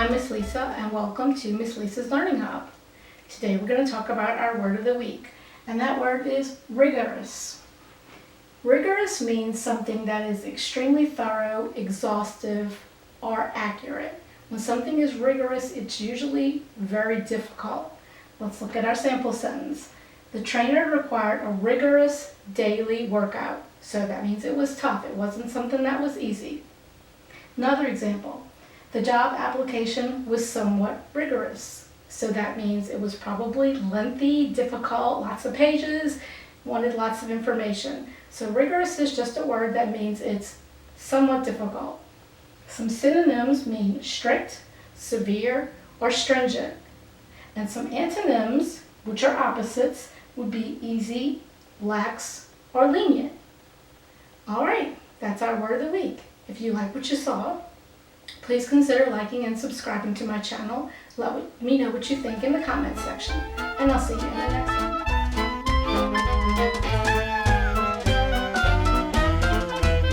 I'm Miss Lisa and welcome to Miss Lisa's Learning Hub. Today we're going to talk about our word of the week, and that word is rigorous. Rigorous means something that is extremely thorough, exhaustive, or accurate. When something is rigorous, it's usually very difficult. Let's look at our sample sentence. The trainer required a rigorous daily workout. So that means it was tough. It wasn't something that was easy. Another example. The job application was somewhat rigorous. So that means it was probably lengthy, difficult, lots of pages, wanted lots of information. So rigorous is just a word that means it's somewhat difficult. Some synonyms mean strict, severe, or stringent. And some antonyms, which are opposites, would be easy, lax, or lenient. All right, that's our word of the week. If you like what you saw, please consider liking and subscribing to my channel. Let me know what you think in the comments section, and I'll see you in the next one.